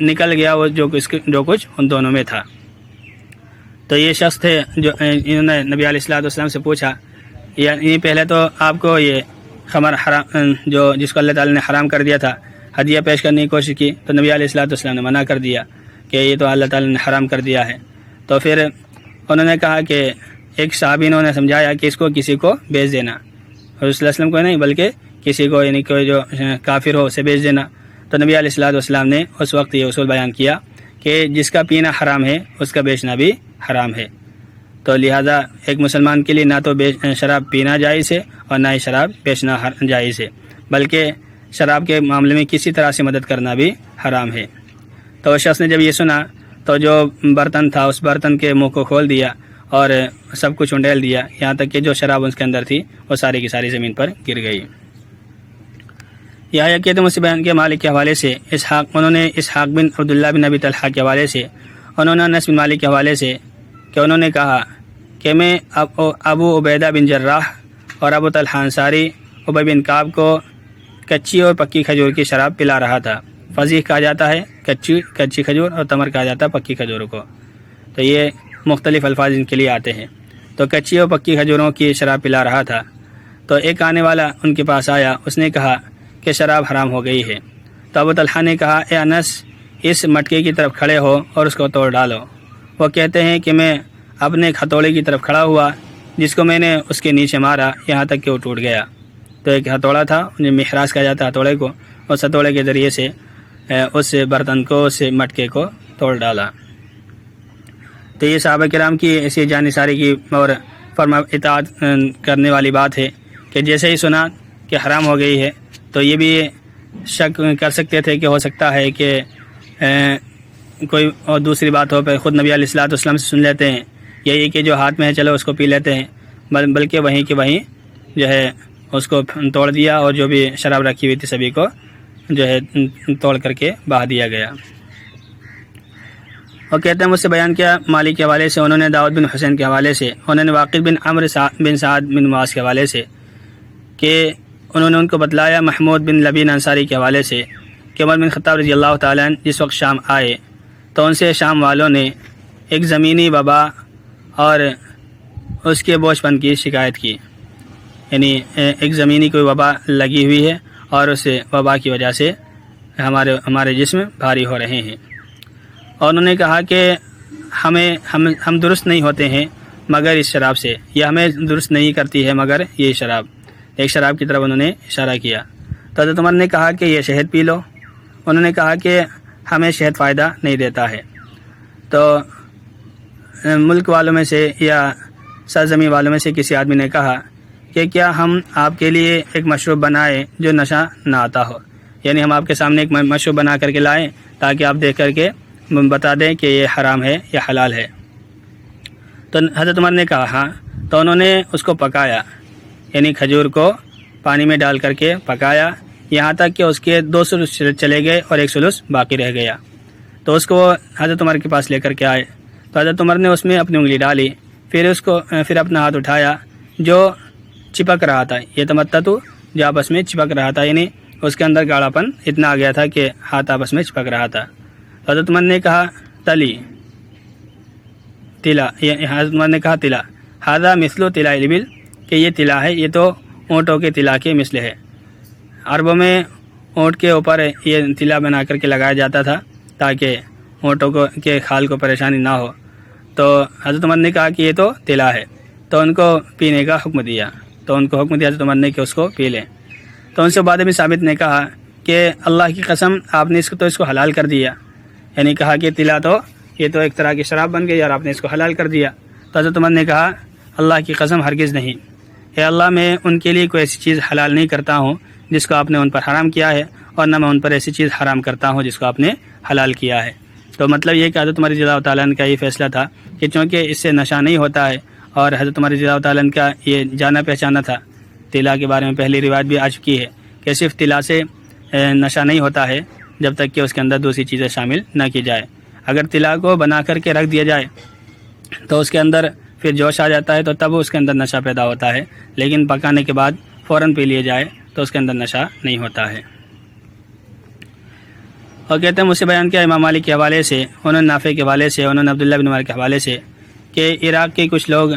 Speaker 1: نکل گیا وہ جو کچھ ان دونوں میں تھا۔ تو یہ شخص تھے جو انہوں نے نبی علیہ الصلوۃ والسلام سے پوچھا، یعنی پہلے تو آپ کو یہ خمر حرام جس کو اللہ تعالیٰ نے حرام کر دیا تھا ہدیہ پیش کرنے کی کوشش کی، تو نبی علیہ الصلوۃ والسلام نے منع کر دیا کہ یہ تو اللہ تعالیٰ نے حرام کر دیا ہے۔ تو پھر انہوں نے کہا کہ ایک صحابی نے سمجھایا کہ اس کو کسی کو بیچ دینا، اور رسول اللہ علیہ وسلم کو نہیں بلکہ کسی کو، یعنی کوئی جو کافر ہو اسے بیچ دینا۔ تو نبی علیہ الصلوۃ والسلام نے اس وقت یہ اصول بیان کیا کہ جس کا پینا حرام ہے اس کا بیچنا بھی حرام ہے۔ تو لہذا ایک مسلمان کے لیے نہ تو شراب پینا جائز ہے اور نہ ہی شراب بیچنا جائز ہے، بلکہ شراب کے معاملے میں کسی طرح سے مدد کرنا بھی حرام ہے۔ تو اس شخص نے جب یہ سنا تو جو برتن تھا اس برتن کے منہ کو کھول دیا اور سب کچھ انڈیل دیا، یہاں تک کہ جو شراب اس کے اندر تھی وہ ساری کی ساری زمین پر گر گئی۔ یحییٰ کہتے ہیں مجھ سے بیان کے مالک کے حوالے سے انہوں نے اسحاق بن عبداللہ بن ابی طلحہ کے حوالے سے، انہوں نے انس بن مالک کے حوالے سے کہ انہوں نے کہا کہ میں ابو عبیدہ بن جراح اور ابو طلحہ انصاری ابی بن کعب کو کچی اور پکی کھجور کی شراب پلا رہا تھا۔ فضیح کہا جاتا ہے کچی کھجور، اور تمر کہا جاتا ہے پکی کھجوروں کو۔ تو یہ مختلف الفاظ ان کے لیے آتے ہیں۔ تو کچی اور پکی کھجوروں کی شراب پلا رہا تھا، تو ایک آنے والا ان کے پاس آیا، اس نے کہا کہ شراب حرام ہو گئی ہے۔ تو ابو طلحہ نے کہا اے انس، اس مٹکے کی طرف کھڑے ہو اور اس کو توڑ ڈالو۔ وہ کہتے ہیں کہ میں اپنے ہتھوڑے کی طرف کھڑا ہوا جس کو میں نے اس کے نیچے مارا یہاں تک کہ وہ ٹوٹ گیا۔ تو ایک ہتھوڑا تھا، انہیں محراس کہا جاتا ہے ہتھوڑے کو، اس ہتھوڑے کے ذریعے سے اس برتن کو، اس مٹکے کو توڑ ڈالا۔ تو یہ صحابہ کرام کی ایسی جانثاری کی اور فرما اطاعت کرنے والی بات ہے کہ جیسے ہی سنا کہ حرام ہو گئی ہے تو یہ بھی شک کر سکتے تھے کہ ہو سکتا ہے کہ کوئی اور دوسری بات ہو، پہ خود نبی علیہ الصلوۃ والسلام سے سن لیتے ہیں، یہی کہ جو ہاتھ میں ہے چلو اس کو پی لیتے ہیں، بلکہ وہیں کہ وہیں جو ہے اس کو توڑ دیا اور جو بھی شراب رکھی ہوئی تھی سبھی کو جو ہے توڑ کر کے بہا دیا گیا۔ اور کہتے ہیں مجھ سے بیان کیا مالک کے حوالے سے، انہوں نے داؤد بن حسین کے حوالے سے، انہوں نے واقد بن عمرو بن سعد بن معاذ کے حوالے سے کہ انہوں نے ان کو بتلایا محمود بن لبین انصاری کے حوالے سے کہ عمر بن خطاب رضی اللہ تعالیٰ عنہ جس وقت شام آئے تو ان سے شام والوں نے ایک زمینی وبا اور اس کے بوجھ پن کی شکایت کی، یعنی ایک زمینی کوئی وبا لگی ہوئی ہے اور اس وبا کی وجہ سے ہمارے جسم بھاری ہو رہے ہیں۔ اور انہوں نے کہا کہ ہم درست نہیں ہوتے ہیں مگر اس شراب سے، یہ ہمیں درست نہیں کرتی ہے مگر یہ شراب، ایک شراب کی طرف انہوں نے اشارہ کیا۔ تو حضرت عمر نے کہا کہ یہ شہد پی لو، انہوں نے کہا کہ ہمیں شہد فائدہ نہیں دیتا ہے۔ تو ملک والوں میں سے یا سرزمین والوں میں سے کسی آدمی نے کہا کہ کیا ہم آپ کے لیے ایک مشروب بنائیں جو نشہ نہ آتا ہو، یعنی ہم آپ کے سامنے ایک مشروب بنا کر کے لائیں تاکہ آپ دیکھ کر کے بتا دیں کہ یہ حرام ہے یا حلال ہے۔ تو حضرت عمر نے کہا ہاں۔ تو انہوں نے اس کو پکایا، یعنی کھجور کو پانی میں ڈال کر کے پکایا یہاں تک کہ اس کے 2 سلس چلے گئے اور 1 سلس باقی رہ گیا۔ تو اس کو حضرت عمر کے پاس لے کر کے آئے تو حضرت عمر نے اس میں اپنی انگلی ڈالی، پھر اپنا ہاتھ اٹھایا جو چپک رہا تھا، یہ تمتتو جو آپس میں چپک رہا تھا، یعنی اس کے اندر گاڑھا پن اتنا آ گیا تھا کہ ہاتھ آپس میں چپک رہا تھا۔ حضرت عمر نے کہا تلا، حضرت عمر نے کہا تلا، ہذا مثل طلا الابل، کہ یہ تلا ہے، یہ تو اونٹوں کے تلا کے مثل ہے۔ عربوں میں اونٹ کے اوپر یہ تلا بنا کر کے لگایا جاتا تھا تاکہ اونٹوں کے کھال کو پریشانی نہ ہو۔ تو حضرت عمر نے کہا کہ یہ تو تلا ہے، تو ان کو پینے کا حکم دیا، تو ان کو حکم دیا حضرت عمر نے کہ اس کو پی لیں۔ تو ان سے عبادہ بن ثابت نے کہا کہ اللہ کی قسم آپ نے اس کو حلال کر دیا، یعنی کہا کہ تلا تو یہ تو ایک طرح کی شراب بن گئی اور آپ نے اس کو حلال کر دیا۔ تو حضرت عمر نے کہا اللہ کی قسم ہرگز نہیں، اے اللہ میں ان کے لیے کوئی ایسی چیز حلال نہیں کرتا ہوں جس کو آپ نے ان پر حرام کیا ہے، اور نہ میں ان پر ایسی چیز حرام کرتا ہوں جس کو آپ نے حلال کیا ہے۔ تو مطلب یہ کہ حضرت عمر رضی اللہ تعالیٰ عنہ کا یہ فیصلہ تھا کہ چونکہ اس سے نشہ نہیں ہوتا ہے، اور حضرت عمر رضی اللہ تعالیٰ عنہ کا یہ جانا پہچانا تھا، تلا کے بارے میں پہلی روایت بھی آ چکی ہے کہ صرف تلا سے نشہ نہیں ہوتا ہے جب تک کہ اس کے اندر دوسری چیزیں شامل نہ کی جائے. اگر طلا کو بنا کر کے رکھ دیا جائے تو اس کے اندر پھر جوش آ جاتا ہے تو تب اس کے اندر نشہ پیدا ہوتا ہے، لیکن پکانے کے بعد فوراً پی لیے جائے تو اس کے اندر نشہ نہیں ہوتا ہے. اور کہتے ہیں مجھ سے بیان کیا امام مالک کے حوالے سے، انہوں نے نافع کے حوالے سے، انہوں نے عبداللہ بن عمر کے حوالے سے کہ عراق کے کچھ لوگ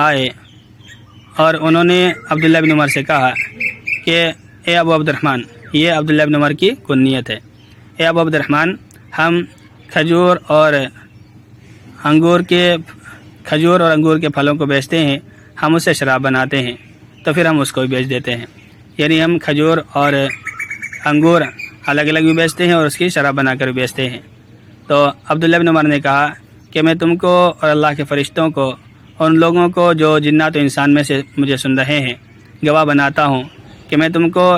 Speaker 1: آئے اور انہوں نے عبداللہ بن عمر سے کہا کہ اے ابو عبد الرحمن، یہ عبداللہ بن عمر کی کنیت ہے، اے ابو عبد الرحمن، ہم کھجور اور انگور کے پھلوں کو بیچتے ہیں، ہم اسے شراب بناتے ہیں تو پھر ہم اس کو بھی بیچ دیتے ہیں. یعنی ہم کھجور اور انگور الگ الگ بھی بیچتے ہیں اور اس کی شراب بنا کر بھی بیچتے ہیں. تو عبداللہ بن عمر نے کہا کہ میں تم کو اور اللہ کے فرشتوں کو اور ان لوگوں کو جو جنات و انسان میں سے مجھے سن رہے ہیں گواہ بناتا ہوں کہ میں تم کو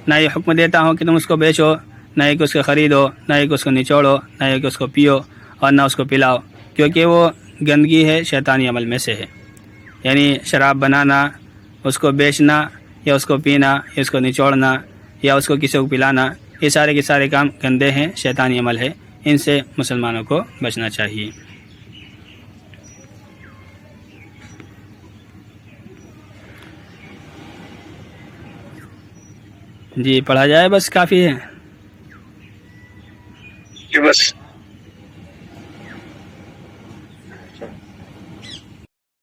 Speaker 1: نہ یہ حکم دیتا ہوں کہ تم اس کو بیچو، نہ کہ اس کو خریدو، نہ کہ اس کو نچوڑو، نہ کہ اس کو پیو اور نہ اس کو پلاؤ، کیونکہ وہ گندگی ہے، شیطانی عمل میں سے ہے. یعنی شراب بنانا، اس کو بیچنا یا اس کو پینا یا اس کو نچوڑنا یا اس کو کسی کو پلانا، یہ سارے کے سارے کام گندے ہیں، شیطانی عمل ہے، ان سے مسلمانوں کو بچنا چاہیے. جی پڑھا جائے، بس کافی ہے.
Speaker 2: بس